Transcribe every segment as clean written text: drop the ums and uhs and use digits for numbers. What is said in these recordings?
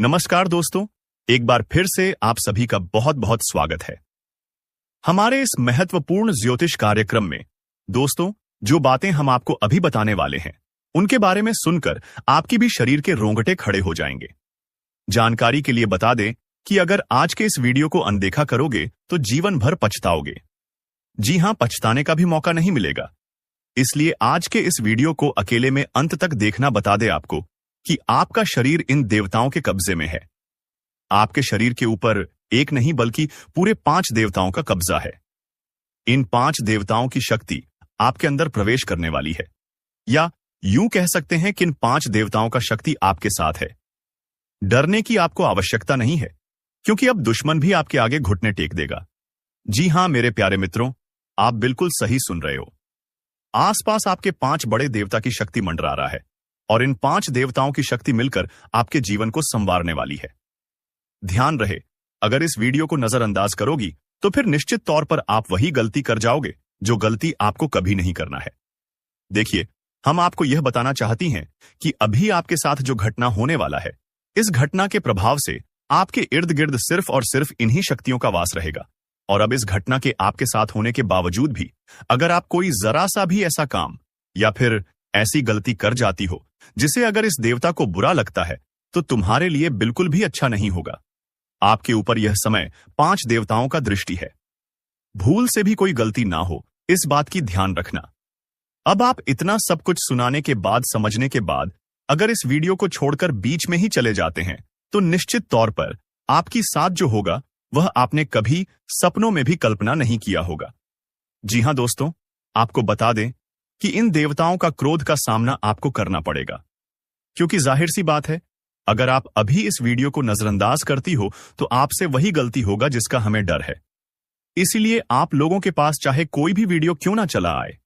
नमस्कार दोस्तों, एक बार फिर से आप सभी का बहुत बहुत स्वागत है हमारे इस महत्वपूर्ण ज्योतिष कार्यक्रम में। दोस्तों, जो बातें हम आपको अभी बताने वाले हैं उनके बारे में सुनकर आपकी भी शरीर के रोंगटे खड़े हो जाएंगे। जानकारी के लिए बता दें कि अगर आज के इस वीडियो को अनदेखा करोगे तो जीवन भर पछताओगे। जी हां, पछताने का भी मौका नहीं मिलेगा। इसलिए आज के इस वीडियो को अकेले में अंत तक देखना बता दे आपको कि आपका शरीर इन देवताओं के कब्जे में है। आपके शरीर के ऊपर एक नहीं बल्कि पूरे 5 देवताओं का कब्जा है। इन 5 देवताओं की शक्ति आपके अंदर प्रवेश करने वाली है, या यूं कह सकते हैं कि इन 5 देवताओं का शक्ति आपके साथ है। डरने की आपको आवश्यकता नहीं है, क्योंकि अब दुश्मन भी आपके आगे घुटने टेक देगा। जी हां मेरे प्यारे मित्रों, आप बिल्कुल सही सुन रहे हो। आसपास आपके 5 बड़े देवता की शक्ति मंडरा रहा है, और इन 5 देवताओं की शक्ति मिलकर आपके जीवन को संवारने वाली है। ध्यान रहे, अगर इस वीडियो को नजरअंदाज करोगी तो फिर निश्चित तौर पर आप वही गलती कर जाओगे जो गलती आपको कभी नहीं करना है। देखिए, हम आपको यह बताना चाहती हैं कि अभी आपके साथ जो घटना होने वाला है, इस घटना के प्रभाव से आपके इर्द गिर्द सिर्फ और सिर्फ इन्हीं शक्तियों का वास रहेगा। और अब इस घटना के आपके साथ होने के बावजूद भी अगर आप कोई जरा सा भी ऐसा काम या फिर ऐसी गलती कर जाती हो जिसे अगर इस देवता को बुरा लगता है, तो तुम्हारे लिए बिल्कुल भी अच्छा नहीं होगा। आपके ऊपर यह समय 5 देवताओं का दृष्टि है। भूल से भी कोई गलती ना हो, इस बात की ध्यान रखना। अब आप इतना सब कुछ सुनाने के बाद, समझने के बाद अगर इस वीडियो को छोड़कर बीच में ही चले जाते हैं तो निश्चित तौर पर आपकी साथ जो होगा वह आपने कभी सपनों में भी कल्पना नहीं किया होगा। जी हां दोस्तों, आपको बता दें कि इन देवताओं का क्रोध का सामना आपको करना पड़ेगा, क्योंकि जाहिर सी बात है, अगर आप अभी इस वीडियो को नजरअंदाज करती हो तो आपसे वही गलती होगा जिसका हमें डर है। इसीलिए आप लोगों के पास चाहे कोई भी वीडियो क्यों ना चला आए,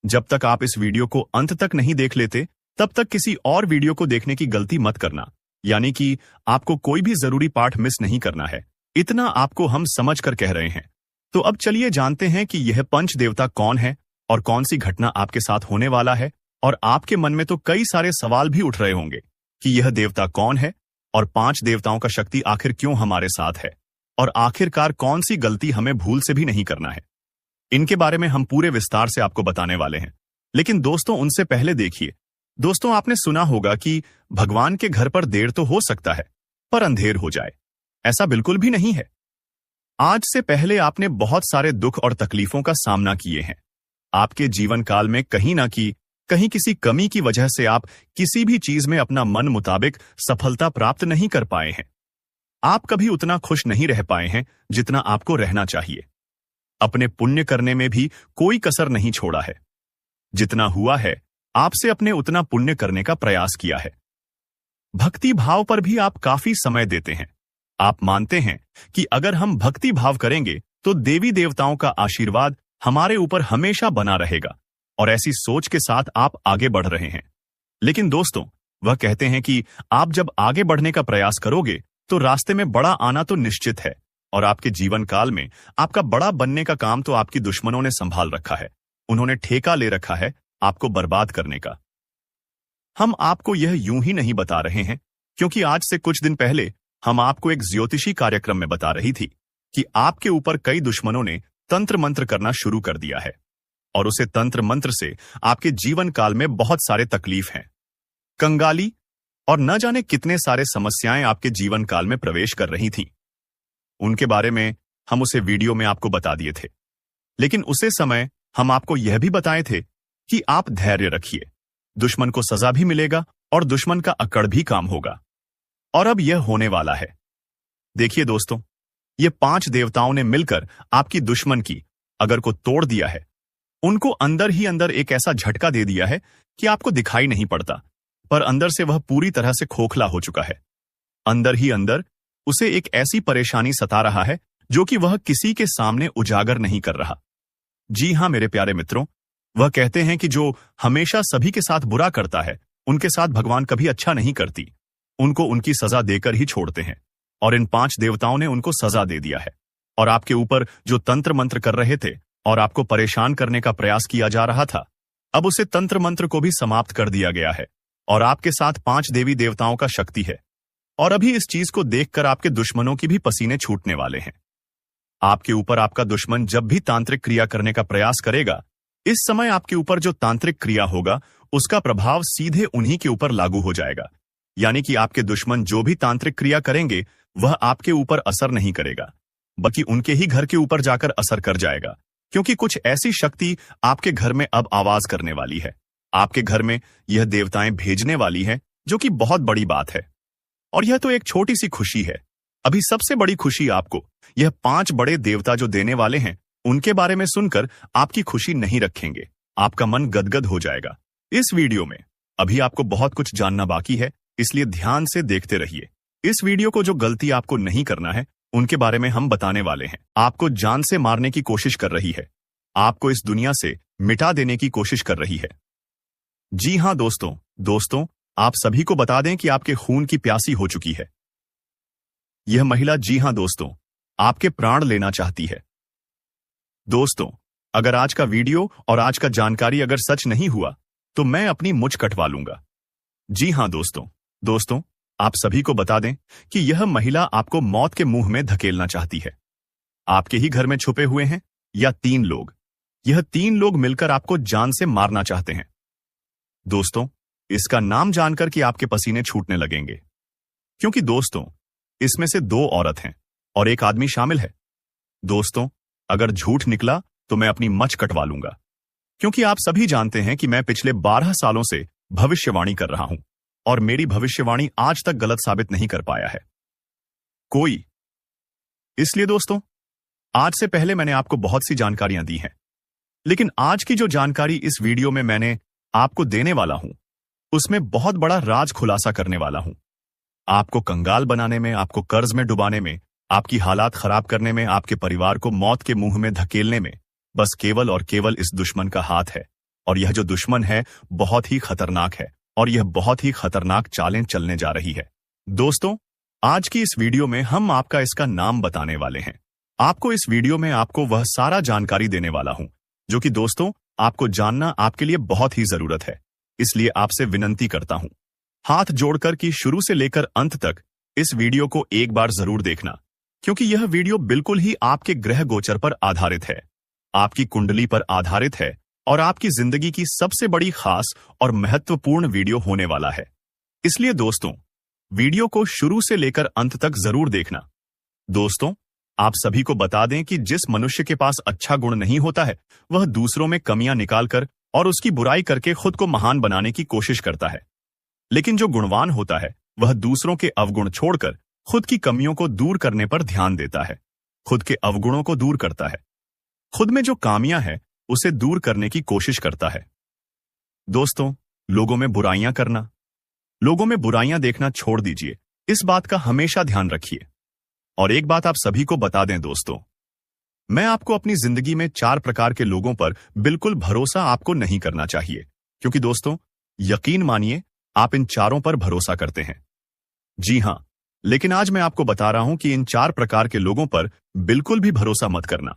जब तक आप इस वीडियो को अंत तक नहीं देख लेते तब तक किसी और वीडियो को देखने की गलती मत करना। यानी कि आपको कोई भी जरूरी पार्ट मिस नहीं करना है, इतना आपको हम समझ कर कह रहे हैं। तो अब चलिए जानते हैं कि यह पंच देवता कौन है और कौन सी घटना आपके साथ होने वाला है। और आपके मन में तो कई सारे सवाल भी उठ रहे होंगे कि यह देवता कौन है और 5 देवताओं का शक्ति आखिर क्यों हमारे साथ है, और आखिरकार कौन सी गलती हमें भूल से भी नहीं करना है। इनके बारे में हम पूरे विस्तार से आपको बताने वाले हैं। लेकिन दोस्तों, उनसे पहले देखिए, दोस्तों आपने सुना होगा कि भगवान के घर पर देर तो हो सकता है पर अंधेर हो जाए। ऐसा बिल्कुल भी नहीं है। आज से पहले आपने बहुत सारे दुख और तकलीफों का सामना किए हैं। आपके जीवन काल में कहीं ना कहीं किसी कमी की वजह से आप किसी भी चीज में अपना मन मुताबिक सफलता प्राप्त नहीं कर पाए हैं। आप कभी उतना खुश नहीं रह पाए हैं जितना आपको रहना चाहिए। अपने पुण्य करने में भी कोई कसर नहीं छोड़ा है। जितना हुआ है आपसे अपने उतना पुण्य करने का प्रयास किया है। भक्ति भाव पर भी आप काफी समय देते हैं। आप मानते हैं कि अगर हम भक्ति भाव करेंगे तो देवी देवताओं का आशीर्वाद हमारे ऊपर हमेशा बना रहेगा, और ऐसी सोच के साथ आप आगे बढ़ रहे हैं। लेकिन दोस्तों, वह कहते हैं कि आप जब आगे बढ़ने का प्रयास करोगे तो रास्ते में बड़ा आना तो निश्चित है, और आपके जीवन काल में आपका बड़ा बनने का काम तो आपकी दुश्मनों ने संभाल रखा है। उन्होंने ठेका ले रखा है आपको बर्बाद करने का। हम आपको यह यूं ही नहीं बता रहे हैं, क्योंकि आज से कुछ दिन पहले हम आपको एक ज्योतिषी कार्यक्रम में बता रही थी कि आपके ऊपर कई दुश्मनों ने तंत्र मंत्र करना शुरू कर दिया है, और उसे तंत्र मंत्र से आपके जीवन काल में बहुत सारे तकलीफ हैं, कंगाली और न जाने कितने सारे समस्याएं आपके जीवन काल में प्रवेश कर रही थीं। उनके बारे में हम उसे वीडियो में आपको बता दिए थे। लेकिन उसे समय हम आपको यह भी बताए थे कि आप धैर्य रखिए, दुश्मन को सजा भी मिलेगा और दुश्मन का अकड़ भी काम होगा। और अब यह होने वाला है। देखिए दोस्तों, ये 5 देवताओं ने मिलकर आपकी दुश्मन की अगर को तोड़ दिया है। उनको अंदर ही अंदर एक ऐसा झटका दे दिया है कि आपको दिखाई नहीं पड़ता, पर अंदर से वह पूरी तरह से खोखला हो चुका है। अंदर ही अंदर उसे एक ऐसी परेशानी सता रहा है जो कि वह किसी के सामने उजागर नहीं कर रहा। जी हां मेरे प्यारे मित्रों, वह कहते हैं कि जो हमेशा सभी के साथ बुरा करता है उनके साथ भगवान कभी अच्छा नहीं करती। उनको उनकी सजा देकर ही छोड़ते हैं, और इन 5 देवताओं ने उनको सजा दे दिया है। और आपके ऊपर जो तंत्र मंत्र कर रहे थे और आपको परेशान करने का प्रयास किया जा रहा था, अब उसे तंत्र मंत्र को भी समाप्त कर दिया गया है, और आपके साथ 5 देवी देवताओं का शक्ति है। और अभी इस चीज को देखकर आपके दुश्मनों की भी पसीने छूटने वाले हैं। आपके ऊपर आपका दुश्मन जब भी तांत्रिक क्रिया करने का प्रयास करेगा, इस समय आपके ऊपर जो तांत्रिक क्रिया होगा उसका प्रभाव सीधे उन्हीं के ऊपर लागू हो जाएगा। यानी कि आपके दुश्मन जो भी तांत्रिक क्रिया करेंगे वह आपके ऊपर असर नहीं करेगा, बल्कि उनके ही घर के ऊपर जाकर असर कर जाएगा, क्योंकि कुछ ऐसी शक्ति आपके घर में अब आवाज करने वाली है। आपके घर में यह देवताएं भेजने वाली है, जो कि बहुत बड़ी बात है। और यह तो एक छोटी सी खुशी है। अभी सबसे बड़ी खुशी आपको यह 5 बड़े देवता जो देने वाले हैं उनके बारे में सुनकर आपकी खुशी नहीं रखेंगे। आपका मन गदगद हो जाएगा। इस वीडियो में अभी आपको बहुत कुछ जानना बाकी है, इसलिए ध्यान से देखते रहिए। इस वीडियो को जो गलती आपको नहीं करना है उनके बारे में हम बताने वाले हैं। आपको जान से मारने की कोशिश कर रही है, आपको इस दुनिया से मिटा देने की कोशिश कर रही है। जी हां दोस्तों, आप सभी को बता दें कि आपके खून की प्यासी हो चुकी है। यह महिला, जी हां दोस्तों, आपके प्राण लेना चाहती है। दोस्तों, अगर आज का वीडियो और आज का जानकारी अगर सच नहीं हुआ तो मैं अपनी मुझ कटवा लूंगा। जी हां दोस्तों, आप सभी को बता दें कि यह महिला आपको मौत के मुंह में धकेलना चाहती है। आपके ही घर में छुपे हुए हैं या 3 लोग। यह 3 लोग मिलकर आपको जान से मारना चाहते हैं। दोस्तों, इसका नाम जानकर कि आपके पसीने छूटने लगेंगे, क्योंकि दोस्तों इसमें से 2 औरत हैं और 1 आदमी शामिल है। दोस्तों, अगर झूठ निकला तो मैं अपनी मच कटवा लूंगा, क्योंकि आप सभी जानते हैं कि मैं पिछले 12 सालों से भविष्यवाणी कर रहा हूं और मेरी भविष्यवाणी आज तक गलत साबित नहीं कर पाया है कोई। इसलिए दोस्तों, आज से पहले मैंने आपको बहुत सी जानकारियां दी हैं, लेकिन आज की जो जानकारी इस वीडियो में मैंने आपको देने वाला हूं उसमें बहुत बड़ा राज खुलासा करने वाला हूं। आपको कंगाल बनाने में, आपको कर्ज में डुबाने में, आपकी हालात खराब करने में, आपके परिवार को मौत के मुंह में धकेलने में बस केवल और केवल इस दुश्मन का हाथ है। और यह जो दुश्मन है बहुत ही खतरनाक है और यह बहुत ही खतरनाक चालें चलने जा रही है। दोस्तों, आज की इस वीडियो में हम आपका इसका नाम बताने वाले हैं। आपको इस वीडियो में आपको वह सारा जानकारी देने वाला हूं जो कि दोस्तों आपको जानना आपके लिए बहुत ही जरूरत है। इसलिए आपसे विनती करता हूं हाथ जोड़कर कि शुरू से लेकर अंत तक इस वीडियो को एक बार जरूर देखना, क्योंकि यह वीडियो बिल्कुल ही आपके ग्रह गोचर पर आधारित है, आपकी कुंडली पर आधारित है और आपकी जिंदगी की सबसे बड़ी खास और महत्वपूर्ण वीडियो होने वाला है। इसलिए दोस्तों, वीडियो को शुरू से लेकर अंत तक जरूर देखना। दोस्तों, आप सभी को बता दें कि जिस मनुष्य के पास अच्छा गुण नहीं होता है वह दूसरों में कमियां निकालकर और उसकी बुराई करके खुद को महान बनाने की कोशिश करता है, लेकिन जो गुणवान होता है वह दूसरों के अवगुण छोड़कर खुद की कमियों को दूर करने पर ध्यान देता है, खुद के अवगुणों को दूर करता है, खुद में जो खामियां हैं उसे दूर करने की कोशिश करता है। दोस्तों, लोगों में बुराइयां करना, लोगों में बुराइयां देखना छोड़ दीजिए। इस बात का हमेशा ध्यान रखिए। और एक बात आप सभी को बता दें दोस्तों, मैं आपको अपनी जिंदगी में 4 प्रकार के लोगों पर बिल्कुल भरोसा आपको नहीं करना चाहिए, क्योंकि दोस्तों यकीन मानिए आप इन 4 पर भरोसा करते हैं। जी हां, लेकिन आज मैं आपको बता रहा हूं कि इन 4 प्रकार के लोगों पर बिल्कुल भी भरोसा मत करना।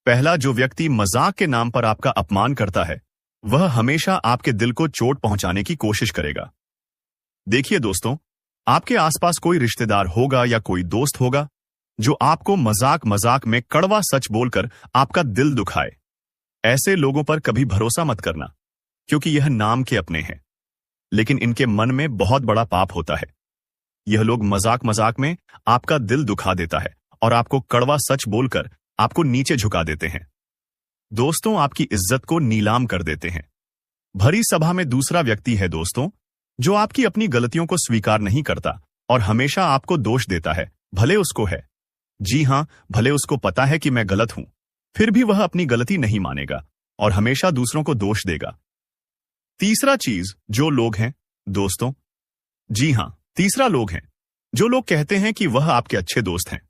पहला, जो व्यक्ति मजाक के नाम पर आपका अपमान करता है वह हमेशा आपके दिल को चोट पहुंचाने की कोशिश करेगा। देखिए दोस्तों, आपके आसपास कोई रिश्तेदार होगा या कोई दोस्त होगा जो आपको मजाक में कड़वा सच बोलकर आपका दिल दुखाए। ऐसे लोगों पर कभी भरोसा मत करना, क्योंकि यह नाम के अपने हैं, लेकिन इनके मन में बहुत बड़ा पाप होता है। यह लोग मजाक में आपका दिल दुखा देता है और आपको कड़वा सच बोलकर आपको नीचे झुका देते हैं। दोस्तों, आपकी इज्जत को नीलाम कर देते हैं। भरी सभा में दूसरा व्यक्ति है दोस्तों जो आपकी अपनी गलतियों को स्वीकार नहीं करता और हमेशा आपको दोष देता है, भले उसको है। जी हां, भले उसको पता है कि मैं गलत हूं, फिर भी वह अपनी गलती नहीं मानेगा और हमेशा दूसरों को दोष देगा। तीसरा चीज, जो लोग हैं दोस्तों, जी हां, तीसरा लोग हैं जो लोग कहते हैं कि वह आपके अच्छे दोस्त हैं।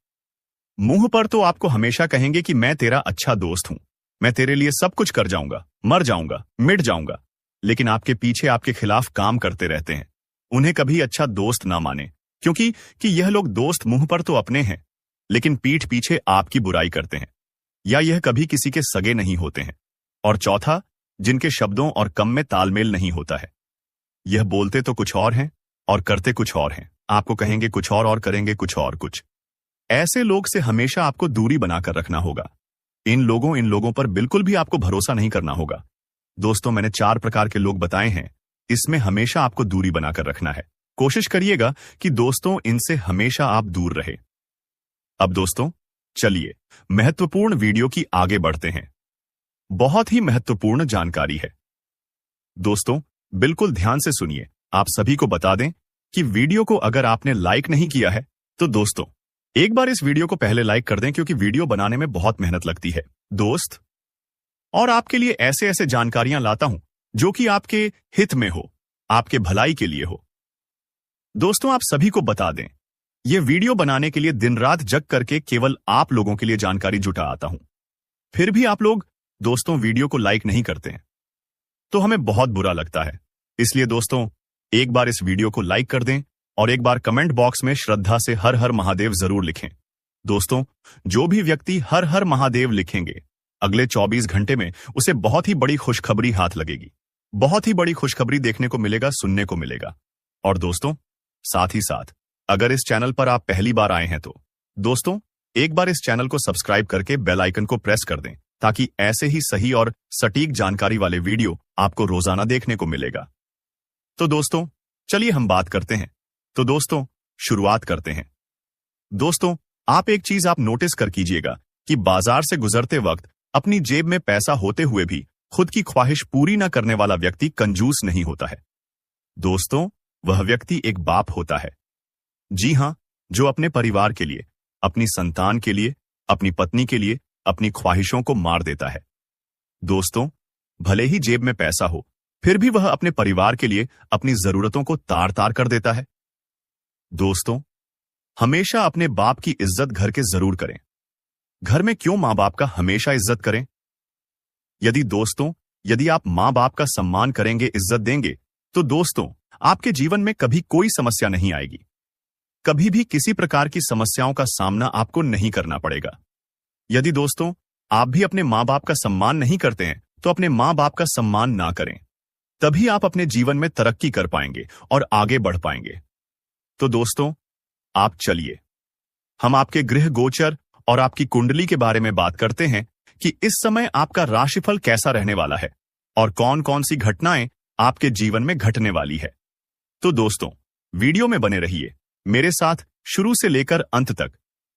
मुंह पर तो आपको हमेशा कहेंगे कि मैं तेरा अच्छा दोस्त हूं, मैं तेरे लिए सब कुछ कर जाऊंगा, मर जाऊंगा, मिट जाऊंगा, लेकिन आपके पीछे आपके खिलाफ काम करते रहते हैं। उन्हें कभी अच्छा दोस्त ना माने, क्योंकि यह लोग दोस्त मुंह पर तो अपने हैं लेकिन पीठ पीछे आपकी बुराई करते हैं, या यह कभी किसी के सगे नहीं होते हैं। और चौथा, जिनके शब्दों और कम में तालमेल नहीं होता है। यह बोलते तो कुछ और हैं और करते कुछ और हैं। आपको कहेंगे कुछ और करेंगे कुछ और कुछ। ऐसे लोग से हमेशा आपको दूरी बनाकर रखना होगा। इन लोगों पर बिल्कुल भी आपको भरोसा नहीं करना होगा। दोस्तों, मैंने 4 प्रकार के लोग बताए हैं, इसमें हमेशा आपको दूरी बनाकर रखना है। कोशिश करिएगा कि दोस्तों इनसे हमेशा आप दूर रहे। अब दोस्तों चलिए महत्वपूर्ण वीडियो की आगे बढ़ते हैं। बहुत ही महत्वपूर्ण जानकारी है। दोस्तों बिल्कुल ध्यान से सुनिए। आप सभी को बता दें कि वीडियो को अगर आपने लाइक नहीं किया है तो दोस्तों एक बार इस वीडियो को पहले लाइक कर दें, क्योंकि वीडियो बनाने में बहुत मेहनत लगती है दोस्त। और आपके लिए ऐसे ऐसे जानकारियां लाता हूं जो कि आपके हित में हो, आपके भलाई के लिए हो। दोस्तों आप सभी को बता दें, यह वीडियो बनाने के लिए दिन रात जग करके केवल आप लोगों के लिए जानकारी जुटा आता हूं। फिर भी आप लोग दोस्तों वीडियो को लाइक नहीं करते हैं तो हमें बहुत बुरा लगता है। इसलिए दोस्तों एक बार इस वीडियो को लाइक कर दें और एक बार कमेंट बॉक्स में श्रद्धा से हर हर महादेव जरूर लिखें। दोस्तों जो भी व्यक्ति हर हर महादेव लिखेंगे अगले 24 घंटे में उसे बहुत ही बड़ी खुशखबरी हाथ लगेगी। बहुत ही बड़ी खुशखबरी देखने को मिलेगा, सुनने को मिलेगा। और दोस्तों साथ ही साथ अगर इस चैनल पर आप पहली बार आए हैं तो दोस्तों एक बार इस चैनल को सब्सक्राइब करके बेल आइकन को प्रेस कर दें, ताकि ऐसे ही सही और सटीक जानकारी वाले वीडियो आपको रोजाना देखने को मिलेगा। तो दोस्तों चलिए हम बात करते हैं। तो दोस्तों शुरुआत करते हैं। दोस्तों आप एक चीज आप नोटिस कर कीजिएगा कि बाजार से गुजरते वक्त अपनी जेब में पैसा होते हुए भी खुद की ख्वाहिश पूरी न करने वाला व्यक्ति कंजूस नहीं होता है। दोस्तों वह व्यक्ति एक बाप होता है। जी हां, जो अपने परिवार के लिए, अपनी संतान के लिए, अपनी पत्नी के लिए अपनी ख्वाहिशों को मार देता है। दोस्तों भले ही जेब में पैसा हो फिर भी वह अपने परिवार के लिए अपनी जरूरतों को तार तार कर देता है। दोस्तों हमेशा अपने बाप की इज्जत घर के जरूर करें। घर में क्यों मां बाप का हमेशा इज्जत करें? यदि आप मां बाप का सम्मान करेंगे, इज्जत देंगे, तो दोस्तों आपके जीवन में कभी कोई समस्या नहीं आएगी। कभी भी किसी प्रकार की समस्याओं का सामना आपको नहीं करना पड़ेगा। यदि दोस्तों आप भी अपने मां बाप का सम्मान नहीं करते हैं तो अपने मां बाप का सम्मान ना करें, तभी आप अपने जीवन में तरक्की कर पाएंगे और आगे बढ़ पाएंगे। तो दोस्तों आप चलिए हम आपके गृह गोचर और आपकी कुंडली के बारे में बात करते हैं कि इस समय आपका राशिफल कैसा रहने वाला है और कौन कौन सी घटनाएं आपके जीवन में घटने वाली है। तो दोस्तों वीडियो में बने रहिए मेरे साथ शुरू से लेकर अंत तक,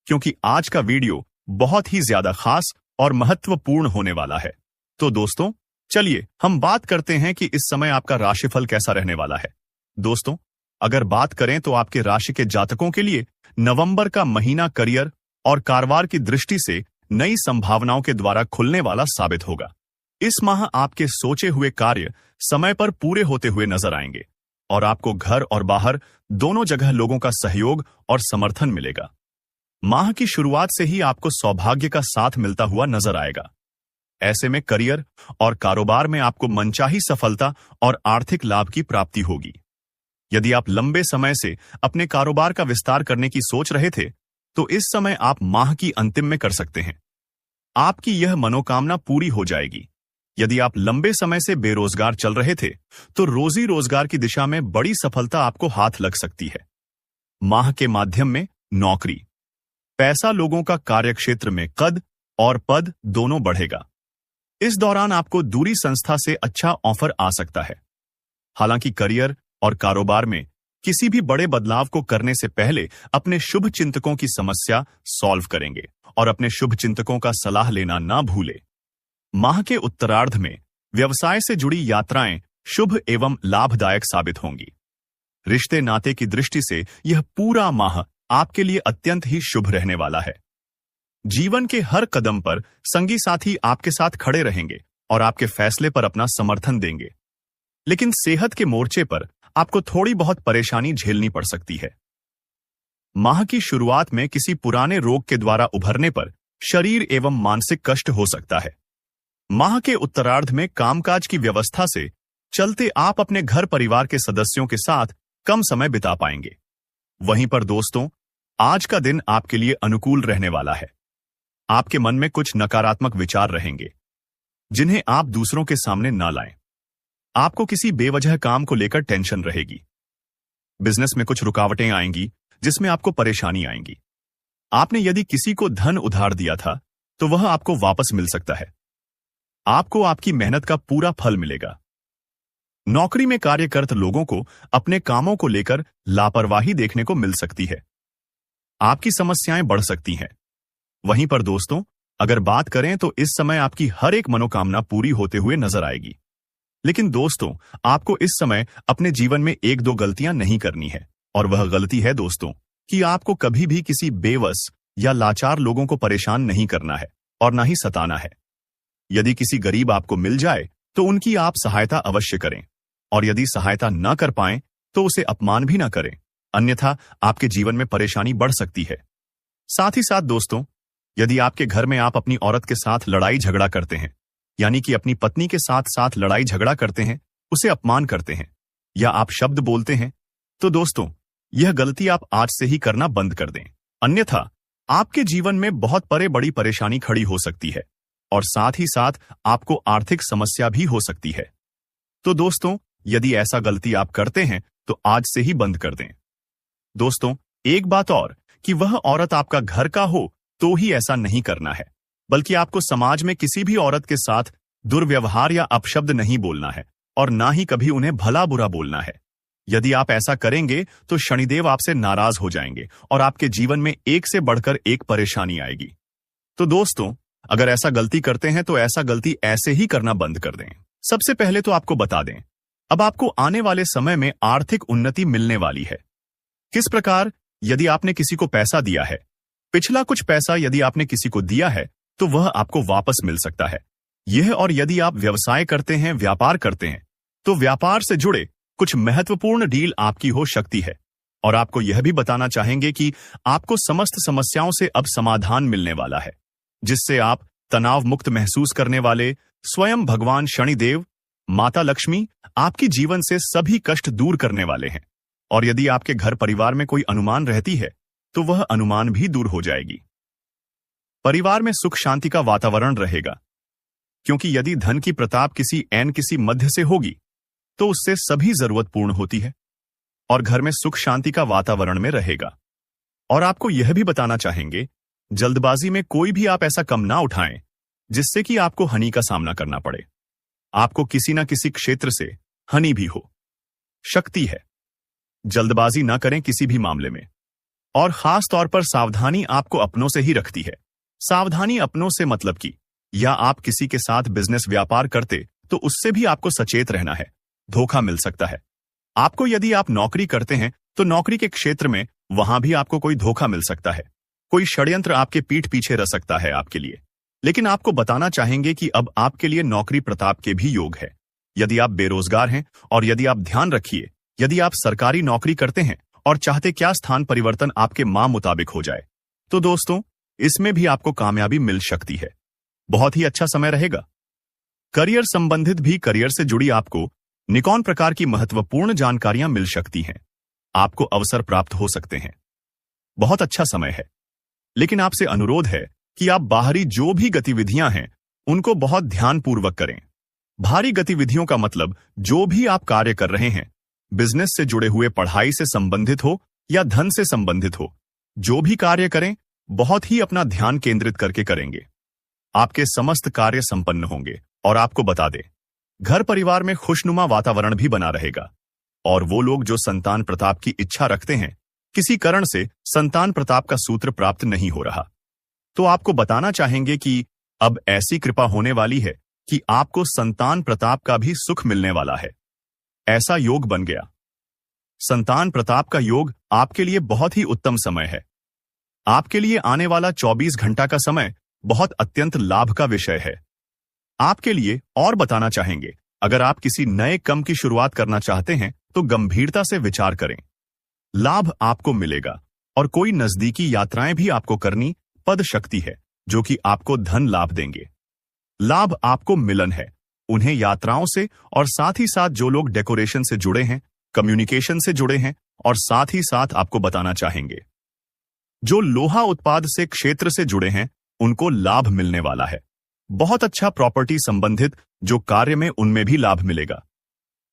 क्योंकि आज का वीडियो बहुत ही ज्यादा खास और महत्वपूर्ण होने वाला है। तो दोस्तों चलिए हम बात करते हैं कि इस समय आपका राशिफल कैसा रहने वाला है। दोस्तों अगर बात करें तो आपके राशि के जातकों के लिए नवंबर का महीना करियर और कारोबार की दृष्टि से नई संभावनाओं के द्वारा खुलने वाला साबित होगा। इस माह आपके सोचे हुए कार्य समय पर पूरे होते हुए नजर आएंगे और आपको घर और बाहर दोनों जगह लोगों का सहयोग और समर्थन मिलेगा। माह की शुरुआत से ही आपको सौभाग्य का साथ मिलता हुआ नजर आएगा। ऐसे में करियर और कारोबार में आपको मनचाही सफलता और आर्थिक लाभ की प्राप्ति होगी। यदि आप लंबे समय से अपने कारोबार का विस्तार करने की सोच रहे थे तो इस समय आप माह की अंतिम में कर सकते हैं। आपकी यह मनोकामना पूरी हो जाएगी। यदि आप लंबे समय से बेरोजगार चल रहे थे तो रोजी रोजगार की दिशा में बड़ी सफलता आपको हाथ लग सकती है। माह के माध्यम में नौकरी, पैसा, लोगों का कार्यक्षेत्र में कद और पद दोनों बढ़ेगा। इस दौरान आपको दूरी संस्था से अच्छा ऑफर आ सकता है। हालांकि करियर और कारोबार में किसी भी बड़े बदलाव को करने से पहले अपने शुभ चिंतकों की समस्या सॉल्व करेंगे और अपने शुभ चिंतकों का सलाह लेना ना भूले। माह के उत्तरार्ध में व्यवसाय से जुड़ी यात्राएं शुभ एवं लाभदायक साबित होंगी। रिश्ते नाते की दृष्टि से यह पूरा माह आपके लिए अत्यंत ही शुभ रहने वाला है। जीवन के हर कदम पर संगी साथी आपके साथ खड़े रहेंगे और आपके फैसले पर अपना समर्थन देंगे। लेकिन सेहत के मोर्चे पर आपको थोड़ी बहुत परेशानी झेलनी पड़ सकती है। माह की शुरुआत में किसी पुराने रोग के द्वारा उभरने पर शरीर एवं मानसिक कष्ट हो सकता है। माह के उत्तरार्ध में कामकाज की व्यवस्था से चलते आप अपने घर परिवार के सदस्यों के साथ कम समय बिता पाएंगे। वहीं पर दोस्तों आज का दिन आपके लिए अनुकूल रहने वाला है। आपके मन में कुछ नकारात्मक विचार रहेंगे जिन्हें आप दूसरों के सामने ना लाएं। आपको किसी बेवजह काम को लेकर टेंशन रहेगी। बिजनेस में कुछ रुकावटें आएंगी जिसमें आपको परेशानी आएंगी। आपने यदि किसी को धन उधार दिया था तो वह आपको वापस मिल सकता है। आपको आपकी मेहनत का पूरा फल मिलेगा। नौकरी में कार्यरत लोगों को अपने कामों को लेकर लापरवाही देखने को मिल सकती है। आपकी समस्याएं बढ़ सकती हैं। वहीं पर दोस्तों, अगर बात करें तो इस समय आपकी हर एक मनोकामना पूरी होते हुए नजर आएगी। लेकिन दोस्तों, आपको इस समय अपने जीवन में एक दो गलतियां नहीं करनी है, और वह गलती है दोस्तों कि आपको कभी भी किसी बेवस या लाचार लोगों को परेशान नहीं करना है और ना ही सताना है। यदि किसी गरीब आपको मिल जाए तो उनकी आप सहायता अवश्य करें, और यदि सहायता न कर पाएं तो उसे अपमान भी ना करें, अन्यथा आपके जीवन में परेशानी बढ़ सकती है। साथ ही साथ दोस्तों, यदि आपके घर में आप अपनी औरत के साथ लड़ाई झगड़ा करते हैं, यानी कि अपनी पत्नी के साथ साथ लड़ाई झगड़ा करते हैं, उसे अपमान करते हैं या आप शब्द बोलते हैं, तो दोस्तों यह गलती आप आज से ही करना बंद कर दें, अन्यथा आपके जीवन में बहुत बड़ी परेशानी खड़ी हो सकती है और साथ ही साथ आपको आर्थिक समस्या भी हो सकती है। तो दोस्तों, यदि ऐसा गलती आप करते हैं तो आज से ही बंद कर दें। दोस्तों, एक बात और कि वह औरत आपका घर का हो तो ही ऐसा नहीं करना है, बल्कि आपको समाज में किसी भी औरत के साथ दुर्व्यवहार या अपशब्द नहीं बोलना है और ना ही कभी उन्हें भला बुरा बोलना है। यदि आप ऐसा करेंगे तो शनिदेव आपसे नाराज हो जाएंगे और आपके जीवन में एक से बढ़कर एक परेशानी आएगी। तो दोस्तों, अगर ऐसा गलती करते हैं तो ऐसा गलती ऐसे ही करना बंद कर दें। सबसे पहले तो आपको बता दें, अब आपको आने वाले समय में आर्थिक उन्नति मिलने वाली है। किस प्रकार? यदि आपने किसी को पैसा दिया है, पिछला कुछ पैसा यदि आपने किसी को दिया है तो वह आपको वापस मिल सकता है। यह, और यदि आप व्यवसाय करते हैं, व्यापार करते हैं, तो व्यापार से जुड़े कुछ महत्वपूर्ण डील आपकी हो सकती है। और आपको यह भी बताना चाहेंगे कि आपको समस्त समस्याओं से अब समाधान मिलने वाला है, जिससे आप तनाव मुक्त महसूस करने वाले स्वयं भगवान शनिदेव, माता लक्ष्मी आपकी जीवन से सभी कष्ट दूर करने वाले हैं। और यदि आपके घर परिवार में कोई अनुमान रहती है तो वह अनुमान भी दूर हो जाएगी। परिवार में सुख शांति का वातावरण रहेगा, क्योंकि यदि धन की प्रताप किसी मध्य से होगी तो उससे सभी जरूरत पूर्ण होती है और घर में सुख शांति का वातावरण में रहेगा। और आपको यह भी बताना चाहेंगे, जल्दबाजी में कोई भी आप ऐसा कदम ना उठाएं जिससे कि आपको हानि का सामना करना पड़े। आपको किसी न किसी क्षेत्र से हानि भी हो सकती है। जल्दबाजी ना करें किसी भी मामले में, और खास तौर पर सावधानी आपको अपनों से ही रखती है। सावधानी अपनों से मतलब कि या आप किसी के साथ बिजनेस व्यापार करते तो उससे भी आपको सचेत रहना है, धोखा मिल सकता है। आपको यदि आप नौकरी करते हैं तो नौकरी के क्षेत्र में वहां भी आपको कोई धोखा मिल सकता है, कोई षड्यंत्र आपके पीठ पीछे रह सकता है आपके लिए। लेकिन आपको बताना चाहेंगे कि अब आपके लिए नौकरी प्रताप के भी योग है। यदि आप बेरोजगार हैं, और यदि आप ध्यान रखिए, यदि आप सरकारी नौकरी करते हैं और चाहते क्या स्थान परिवर्तन आपके मां मुताबिक हो जाए, तो दोस्तों इसमें भी आपको कामयाबी मिल सकती है। बहुत ही अच्छा समय रहेगा। करियर संबंधित भी करियर से जुड़ी आपको निकॉन प्रकार की महत्वपूर्ण जानकारियां मिल सकती हैं। आपको अवसर प्राप्त हो सकते हैं। बहुत अच्छा समय है। लेकिन आपसे अनुरोध है कि आप बाहरी जो भी गतिविधियां हैं उनको बहुत ध्यानपूर्वक करें। भारी गतिविधियों का मतलब जो भी आप कार्य कर रहे हैं, बिजनेस से जुड़े हुए, पढ़ाई से संबंधित हो या धन से संबंधित हो, जो भी कार्य करें बहुत ही अपना ध्यान केंद्रित करके करेंगे। आपके समस्त कार्य संपन्न होंगे। और आपको बता दें, घर परिवार में खुशनुमा वातावरण भी बना रहेगा। और वो लोग जो संतान प्रताप की इच्छा रखते हैं, किसी कारण से संतान प्रताप का सूत्र प्राप्त नहीं हो रहा, तो आपको बताना चाहेंगे कि अब ऐसी कृपा होने वाली है कि आपको संतान प्रताप का भी सुख मिलने वाला है। ऐसा योग बन गया। संतान प्रताप का योग आपके लिए बहुत ही उत्तम समय है। आपके लिए आने वाला 24 घंटा का समय बहुत अत्यंत लाभ का विषय है आपके लिए। और बताना चाहेंगे, अगर आप किसी नए काम की शुरुआत करना चाहते हैं तो गंभीरता से विचार करें। लाभ आपको मिलेगा, और कोई नजदीकी यात्राएं भी आपको करनी पद शक्ति है जो कि आपको धन लाभ देंगे। लाभ आपको मिलन है उन्हें यात्राओं से, और साथ ही साथ जो लोग डेकोरेशन से जुड़े हैं, कम्युनिकेशन से जुड़े हैं, और साथ ही साथ आपको बताना चाहेंगे जो लोहा उत्पाद से क्षेत्र से जुड़े हैं उनको लाभ मिलने वाला है। बहुत अच्छा प्रॉपर्टी संबंधित जो कार्य में, उनमें भी लाभ मिलेगा।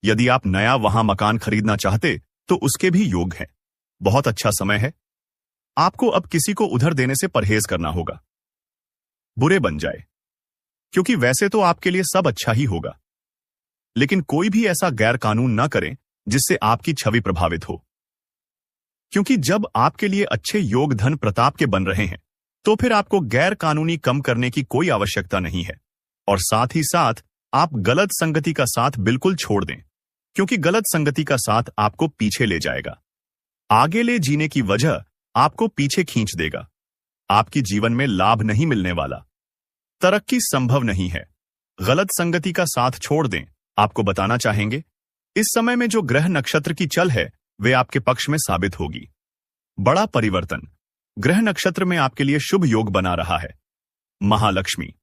यदि आप नया वहां मकान खरीदना चाहते तो उसके भी योग हैं। बहुत अच्छा समय है। आपको अब किसी को उधार देने से परहेज करना होगा। बुरे बन जाए, क्योंकि वैसे तो आपके लिए सब अच्छा ही होगा, लेकिन कोई भी ऐसा गैर कानून ना करें जिससे आपकी छवि प्रभावित हो। क्योंकि जब आपके लिए अच्छे योग धन प्रताप के बन रहे हैं, तो फिर आपको गैर कानूनी कम करने की कोई आवश्यकता नहीं है। और साथ ही साथ आप गलत संगति का साथ बिल्कुल छोड़ दें, क्योंकि गलत संगति का साथ आपको पीछे ले जाएगा, आगे ले जीने की वजह आपको पीछे खींच देगा। आपकी जीवन में लाभ नहीं मिलने वाला, तरक्की संभव नहीं है। गलत संगति का साथ छोड़ दें। आपको बताना चाहेंगे, इस समय में जो ग्रह नक्षत्र की चल है वे आपके पक्ष में साबित होगी। बड़ा परिवर्तन ग्रह नक्षत्र में आपके लिए शुभ योग बना रहा है। महालक्ष्मी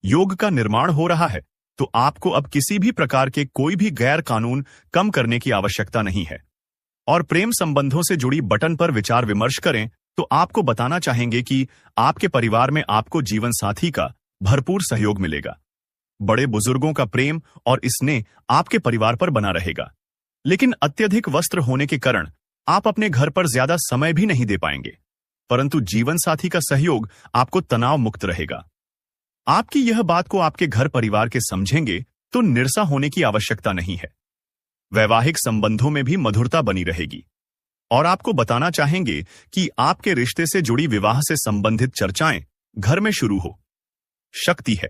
योग का निर्माण हो रहा है, तो आपको अब किसी भी प्रकार के कोई भी गैर कानून कम करने की आवश्यकता नहीं है। और प्रेम संबंधों से जुड़ी बटन पर विचार विमर्श करें तो आपको बताना चाहेंगे कि आपके परिवार में आपको जीवन साथी का भरपूर सहयोग मिलेगा। बड़े बुजुर्गों का प्रेम और स्नेह आपके परिवार पर बना रहेगा, लेकिन अत्यधिक वस्त्र होने के कारण आप अपने घर पर ज्यादा समय भी नहीं दे पाएंगे। परंतु जीवन साथी का सहयोग आपको तनाव मुक्त रहेगा। आपकी यह बात को आपके घर परिवार के समझेंगे तो निराशा होने की आवश्यकता नहीं है। वैवाहिक संबंधों में भी मधुरता बनी रहेगी। और आपको बताना चाहेंगे कि आपके रिश्ते से जुड़ी विवाह से संबंधित चर्चाएं घर में शुरू हो सकती है।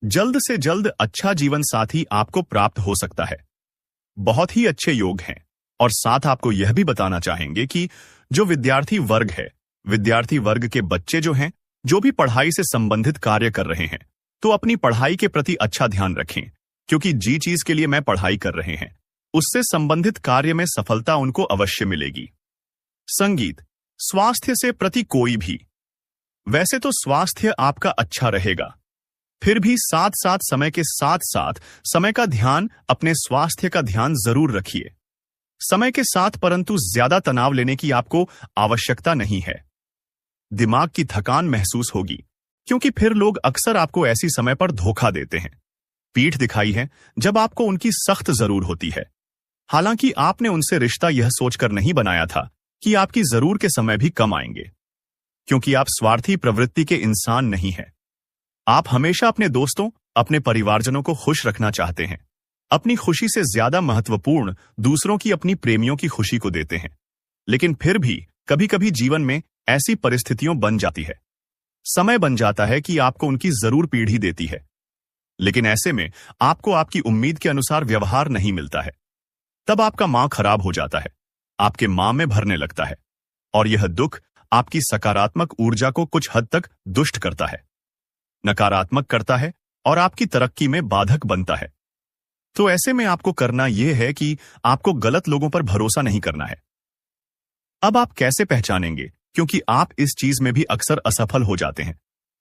जल्द से जल्द अच्छा जीवन साथी आपको प्राप्त हो सकता है। बहुत ही अच्छे योग हैं। और साथ आपको यह भी बताना चाहेंगे कि जो विद्यार्थी वर्ग है, विद्यार्थी वर्ग के बच्चे जो हैं, जो भी पढ़ाई से संबंधित कार्य कर रहे हैं, तो अपनी पढ़ाई के प्रति अच्छा ध्यान रखें, क्योंकि जी चीज के लिए मैं पढ़ाई कर रहे हैं, उससे संबंधित कार्य में सफलता उनको अवश्य मिलेगी। संगीत स्वास्थ्य से प्रति कोई भी, वैसे तो स्वास्थ्य आपका अच्छा रहेगा, फिर भी साथ साथ समय के साथ साथ समय का ध्यान, अपने स्वास्थ्य का ध्यान जरूर रखिए समय के साथ, परंतु ज्यादा तनाव लेने की आपको आवश्यकता नहीं है। दिमाग की थकान महसूस होगी, क्योंकि फिर लोग अक्सर आपको ऐसी समय पर धोखा देते हैं। पीठ दिखाई है जब आपको उनकी सख्त जरूर होती है। हालांकि आपने उनसे रिश्ता यह सोचकर नहीं बनाया था कि आपकी जरूर के समय भी कम आएंगे, क्योंकि आप स्वार्थी प्रवृत्ति के इंसान नहीं हैं। आप हमेशा अपने दोस्तों, अपने परिवारजनों को खुश रखना चाहते हैं। अपनी खुशी से ज्यादा महत्वपूर्ण दूसरों की, अपनी प्रेमियों की खुशी को देते हैं। लेकिन फिर भी कभी कभी जीवन में ऐसी परिस्थितियों बन जाती है, समय बन जाता है कि आपको उनकी जरूर पीढ़ी देती है, लेकिन ऐसे में आपको आपकी उम्मीद के अनुसार व्यवहार नहीं मिलता है। तब आपका मां खराब हो जाता है, आपके मां में भरने लगता है, और यह दुख आपकी सकारात्मक ऊर्जा को कुछ हद तक दुष्ट करता है, नकारात्मक करता है और आपकी तरक्की में बाधक बनता है। तो ऐसे में आपको करना यह है कि आपको गलत लोगों पर भरोसा नहीं करना है। अब आप कैसे पहचानेंगे, क्योंकि आप इस चीज में भी अक्सर असफल हो जाते हैं,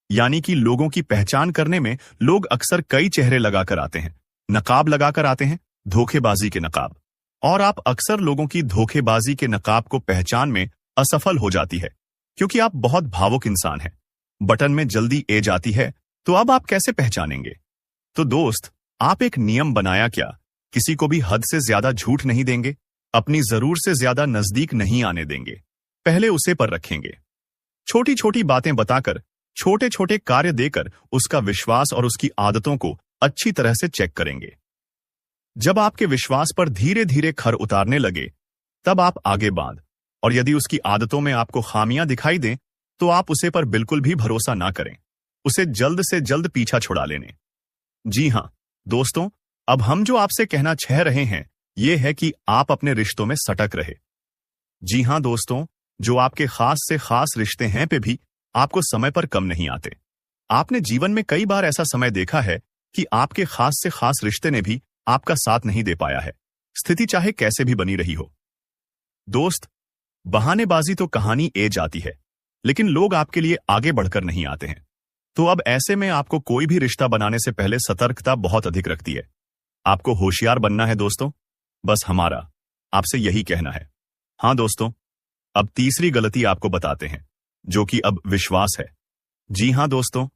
यानी कि लोगों की पहचान करने में लोग अक्सर कई चेहरे लगाकर आते हैं, नकाब लगाकर आते हैं, धोखेबाजी के नकाब, और आप अक्सर लोगों की धोखेबाजी के नकाब को पहचान में असफल हो जाती है, क्योंकि आप बहुत भावुक इंसान हैं। बटन में जल्दी ए जाती है, तो अब आप कैसे पहचानेंगे? तो दोस्त, आप एक नियम बनाया क्या, किसी को भी हद से ज्यादा झूठ नहीं देंगे, अपनी जरूर से ज्यादा नजदीक नहीं आने देंगे, पहले उसे पर रखेंगे। छोटी छोटी बातें बताकर, छोटे छोटे कार्य देकर उसका विश्वास और उसकी आदतों को अच्छी तरह से चेक करेंगे। जब आपके विश्वास पर धीरे धीरे खर उतारने लगे, तब आप आगे बांध, और यदि उसकी आदतों में आपको खामियां दिखाई दें, तो आप उसे पर बिल्कुल भी भरोसा ना करें, उसे जल्द से जल्द पीछा छुड़ा लेने। जी हां दोस्तों, अब हम जो आपसे कहना चाह रहे हैं यह है कि आप अपने रिश्तों में सटक रहे। जी हां दोस्तों, जो आपके खास से खास रिश्ते हैं पे भी आपको समय पर कम नहीं आते। आपने जीवन में कई बार ऐसा समय देखा है कि आपके खास से खास रिश्ते ने भी आपका साथ नहीं दे पाया है, स्थिति चाहे कैसे भी बनी रही हो। दोस्त, बहानेबाजी तो कहानी ए जाती है, लेकिन लोग आपके लिए आगे बढ़कर नहीं आते हैं। तो अब ऐसे में आपको कोई भी रिश्ता बनाने से पहले सतर्कता बहुत अधिक रखती है। आपको होशियार बनना है दोस्तों, बस हमारा आपसे यही कहना है। हां दोस्तों, अब तीसरी गलती आपको बताते हैं, जो कि अब विश्वास है। जी हां दोस्तों,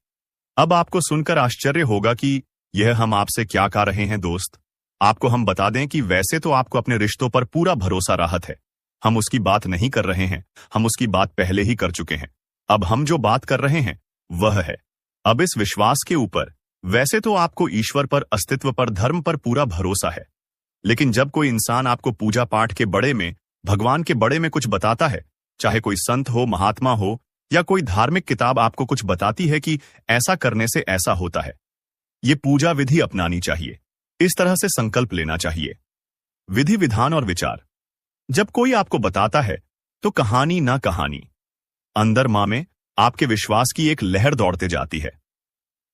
अब आपको सुनकर आश्चर्य होगा कि यह हम आपसे क्या कह रहे हैं दोस्त। आपको हम बता दें कि वैसे तो आपको अपने रिश्तों पर पूरा भरोसा राहत है। हम उसकी बात नहीं कर रहे हैं, हम उसकी बात पहले ही कर चुके हैं। अब हम जो बात कर रहे हैं वह है अब इस विश्वास के ऊपर। वैसे तो आपको ईश्वर पर, अस्तित्व पर, धर्म पर पूरा भरोसा है, लेकिन जब कोई इंसान आपको पूजा पाठ के बड़े में, भगवान के बड़े में कुछ बताता है, चाहे कोई संत हो, महात्मा हो, या कोई धार्मिक किताब आपको कुछ बताती है कि ऐसा करने से ऐसा होता है, ये पूजा विधि अपनानी चाहिए, इस तरह से संकल्प लेना चाहिए। विधि, विधान और विचार। जब कोई आपको बताता है तो कहानी ना कहानी, अंदर मां में आपके विश्वास की एक लहर दौड़ते जाती है।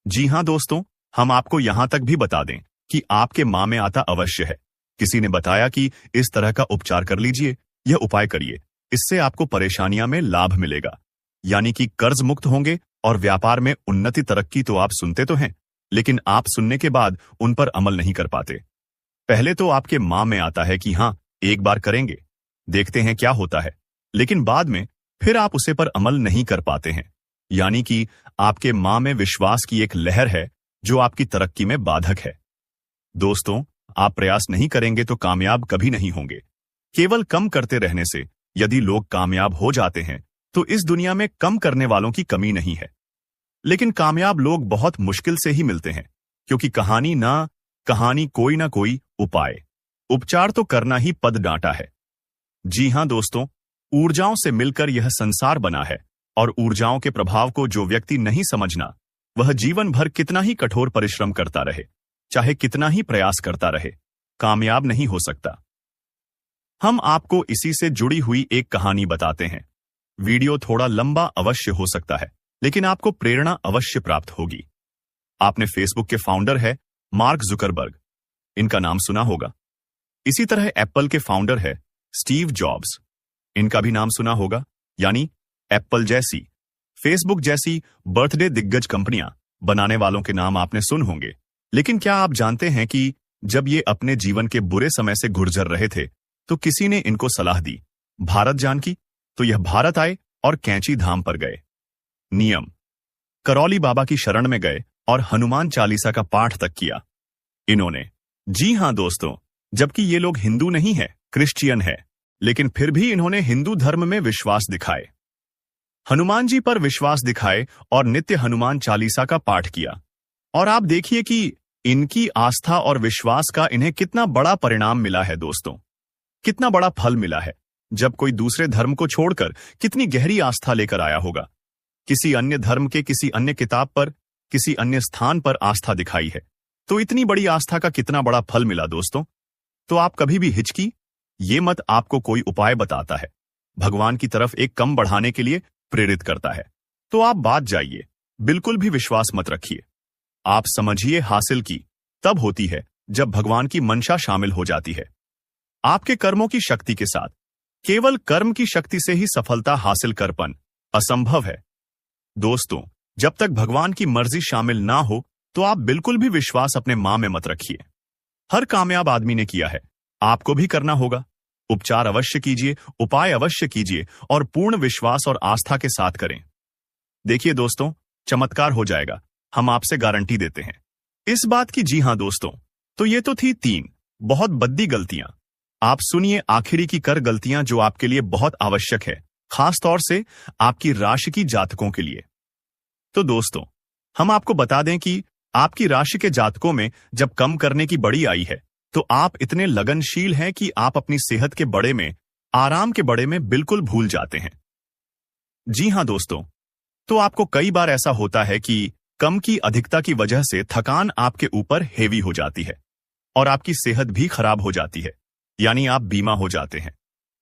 जी हां दोस्तों, हम आपको यहां तक भी बता दें कि आपके मां में आता अवश्य है। किसी ने बताया कि इस तरह का उपचार कर लीजिए, यह उपाय करिए, इससे आपको परेशानियां में लाभ मिलेगा, यानी कि कर्ज मुक्त होंगे और व्यापार में उन्नति, तरक्की। तो आप सुनते तो हैं, लेकिन आप सुनने के बाद उन पर अमल नहीं कर पाते। पहले तो आपके मां में आता है कि हां, एक बार करेंगे, देखते हैं क्या होता है, लेकिन बाद में फिर आप उसे पर अमल नहीं कर पाते हैं, यानी कि आपके मां में विश्वास की एक लहर है जो आपकी तरक्की में बाधक है। दोस्तों, आप प्रयास नहीं करेंगे तो कामयाब कभी नहीं होंगे। केवल कम करते रहने से यदि लोग कामयाब हो जाते हैं तो इस दुनिया में कम करने वालों की कमी नहीं है, लेकिन कामयाब लोग बहुत मुश्किल से ही मिलते हैं, क्योंकि कहानी ना कहानी कोई ना कोई उपाय, उपचार तो करना ही पद डांटा है। जी हां दोस्तों, ऊर्जाओं से मिलकर यह संसार बना है, और ऊर्जाओं के प्रभाव को जो व्यक्ति नहीं समझना, वह जीवन भर कितना ही कठोर परिश्रम करता रहे, चाहे कितना ही प्रयास करता रहे, कामयाब नहीं हो सकता। हम आपको इसी से जुड़ी हुई एक कहानी बताते हैं। वीडियो थोड़ा लंबा अवश्य हो सकता है, लेकिन आपको प्रेरणा अवश्य प्राप्त होगी। आपने फेसबुक के फाउंडर है मार्क जुकरबर्ग, इनका नाम सुना होगा। इसी तरह एप्पल के फाउंडर है स्टीव जॉब्स, इनका भी नाम सुना होगा। यानी एप्पल जैसी, फेसबुक जैसी बर्थडे दिग्गज कंपनियां बनाने वालों के नाम आपने सुन होंगे। लेकिन क्या आप जानते हैं कि जब ये अपने जीवन के बुरे समय से गुजर रहे थे तो किसी ने इनको सलाह दी, भारत जान की, तो यह भारत आए और कैंची धाम पर गए। नियम, करौली बाबा की शरण में गए और हनुमान चालीसा का पाठ तक किया इन्होंने। जी हां दोस्तों, जबकि ये लोग हिंदू नहीं है, क्रिश्चियन है, लेकिन फिर भी इन्होंने हिंदू धर्म में विश्वास दिखाए, हनुमान जी पर विश्वास दिखाए और नित्य हनुमान चालीसा का पाठ किया। और आप देखिए कि इनकी आस्था और विश्वास का इन्हें कितना बड़ा परिणाम मिला है दोस्तों, कितना बड़ा फल मिला है। जब कोई दूसरे धर्म को छोड़कर कितनी गहरी आस्था लेकर आया होगा, किसी अन्य धर्म के, किसी अन्य किताब पर, किसी अन्य स्थान पर आस्था दिखाई है, तो इतनी बड़ी आस्था का कितना बड़ा फल मिला दोस्तों। तो आप कभी भी हिचकी, ये मत आपको कोई उपाय बताता है, भगवान की तरफ एक कम बढ़ाने के लिए प्रेरित करता है, तो आप बात जाइए, बिल्कुल भी विश्वास मत रखिए। आप समझिए, हासिल की तब होती है जब भगवान की मंशा शामिल हो जाती है। आपके कर्मों की शक्ति के साथ, केवल कर्म की शक्ति से ही सफलता हासिल कर पाना असंभव है दोस्तों। जब तक भगवान की मर्जी शामिल ना हो तो आप बिल्कुल भी विश्वास अपने मां में मत रखिए। हर कामयाब आदमी ने किया है, आपको भी करना होगा। उपचार अवश्य कीजिए, उपाय अवश्य कीजिए, और पूर्ण विश्वास और आस्था के साथ करें। देखिए दोस्तों, चमत्कार हो जाएगा, हम आपसे गारंटी देते हैं इस बात की। जी हां दोस्तों, तो ये तो थी 3 बहुत बद्दी गलतियां। आप सुनिए आखिरी की कर गलतियां जो आपके लिए बहुत आवश्यक है, खास तौर से आपकी राशि की जातकों के लिए। तो दोस्तों, हम आपको बता दें कि आपकी राशि के जातकों में जब कम करने की बड़ी आई है तो आप इतने लगनशील हैं कि आप अपनी सेहत के बड़े में, आराम के बड़े में बिल्कुल भूल जाते हैं। जी हां दोस्तों, तो आपको कई बार ऐसा होता है कि कम की अधिकता की वजह से थकान आपके ऊपर हेवी हो जाती है और आपकी सेहत भी खराब हो जाती है, यानी आप बीमा हो जाते हैं।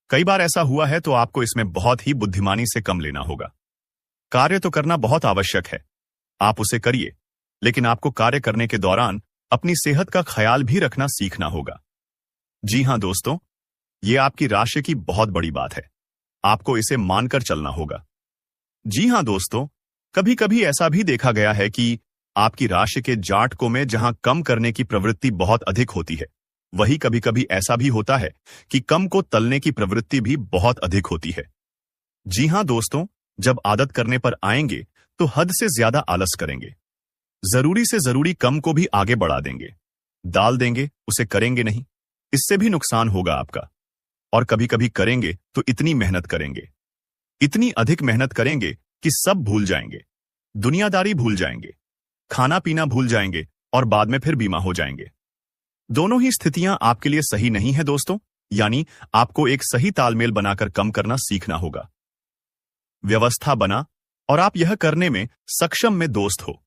कई बार ऐसा हुआ है तो आपको इसमें बहुत ही बुद्धिमानी से कम लेना होगा। कार्य तो करना बहुत आवश्यक है, आप उसे करिए, लेकिन आपको कार्य करने के दौरान अपनी सेहत का ख्याल भी रखना सीखना होगा। जी हां दोस्तों, यह आपकी राशि की बहुत बड़ी बात है, आपको इसे मानकर चलना होगा। जी हां दोस्तों, कभी कभी ऐसा भी देखा गया है कि आपकी राशि के जातकों में जहां कम करने की प्रवृत्ति बहुत अधिक होती है, वही कभी कभी ऐसा भी होता है कि कम को तलने की प्रवृत्ति भी बहुत अधिक होती है। जी हां दोस्तों, जब आदत करने पर आएंगे तो हद से ज्यादा आलस करेंगे, जरूरी से जरूरी कम को भी आगे बढ़ा देंगे। डाल देंगे, उसे करेंगे नहीं, इससे भी नुकसान होगा आपका। और कभी कभी करेंगे तो इतनी मेहनत करेंगे, इतनी अधिक मेहनत करेंगे कि सब भूल जाएंगे, दुनियादारी भूल जाएंगे, खाना पीना भूल जाएंगे और बाद में फिर बीमा हो जाएंगे। दोनों ही स्थितियां आपके लिए सही नहीं है दोस्तों, यानी आपको एक सही तालमेल बनाकर कम करना सीखना होगा। व्यवस्था बना और आप यह करने में सक्षम में दोस्त हो।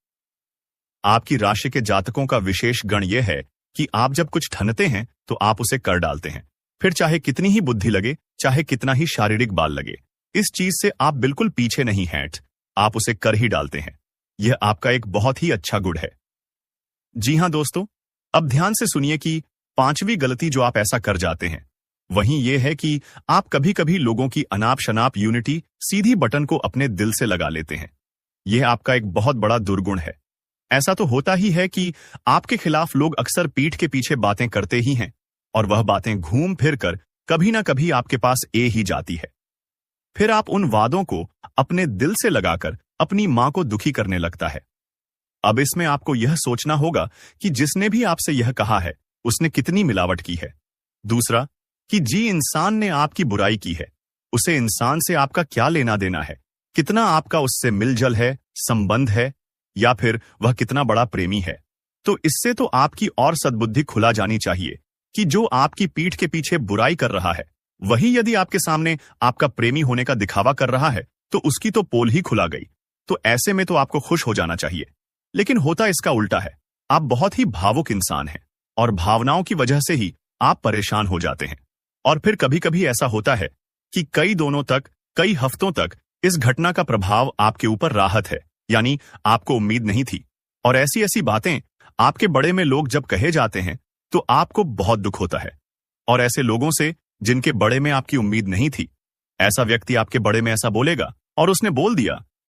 आपकी राशि के जातकों का विशेष गण यह है कि आप जब कुछ ठनते हैं तो आप उसे कर डालते हैं, फिर चाहे कितनी ही बुद्धि लगे, चाहे कितना ही शारीरिक बाल लगे, इस चीज से आप बिल्कुल पीछे नहीं हट, आप उसे कर ही डालते हैं। यह आपका एक बहुत ही अच्छा गुण है। जी हां दोस्तों, अब ध्यान से सुनिए कि पांचवी गलती जो आप ऐसा कर जाते हैं वहीं यह है कि आप कभी कभी लोगों की अनाप शनाप यूनिटी सीधी बटन को अपने दिल से लगा लेते हैं। यह आपका एक बहुत बड़ा दुर्गुण है। ऐसा तो होता ही है कि आपके खिलाफ लोग अक्सर पीठ के पीछे बातें करते ही हैं और वह बातें घूम फिर कर कभी ना कभी आपके पास ही जाती है। फिर आप उन वादों को अपने दिल से लगाकर अपनी मां को दुखी करने लगता है। अब इसमें आपको यह सोचना होगा कि जिसने भी आपसे यह कहा है उसने कितनी मिलावट की है। दूसरा कि जी इंसान ने आपकी बुराई की है, उसे इंसान से आपका क्या लेना देना है, कितना आपका उससे मिलजल है, संबंध है, या फिर वह कितना बड़ा प्रेमी है। तो इससे तो आपकी और सद्बुद्धि खुला जानी चाहिए कि जो आपकी पीठ के पीछे बुराई कर रहा है वही यदि आपके सामने आपका प्रेमी होने का दिखावा कर रहा है तो उसकी तो पोल ही खुला गई। तो ऐसे में तो आपको खुश हो जाना चाहिए। लेकिन होता इसका उल्टा है। आप बहुत ही भावुक इंसान हैं और भावनाओं की वजह से ही आप परेशान हो जाते हैं। और फिर कभी कभी ऐसा होता है कि कई हफ्तों तक इस घटना का प्रभाव आपके ऊपर राहत है, यानी आपको उम्मीद नहीं थी। और ऐसी ऐसी बातें आपके बड़े में लोग जब कहे जाते हैं तो आपको बहुत दुख होता है। और ऐसे लोगों से जिनके बड़े में आपकी उम्मीद नहीं थी, ऐसा व्यक्ति आपके बड़े में ऐसा बोलेगा और उसने बोल दिया